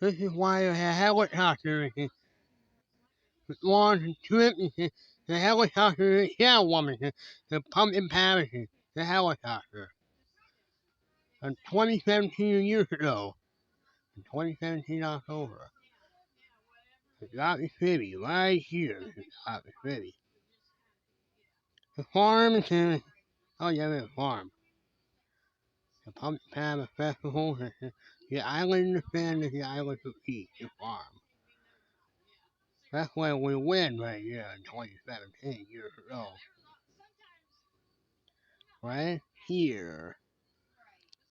This is why the helicopter launched a trip. The helicopter is catwoman. The pumpkin palace. The helicopter. In 2017 years ago. In 2017 October. The Dr. City, right here. Dr. City. The farm is in. Oh yeah, the farm. The pumpkin palace festival. The island defenders, the island of peace. The farm. That's where we win right here in 2017 years ago. Right here.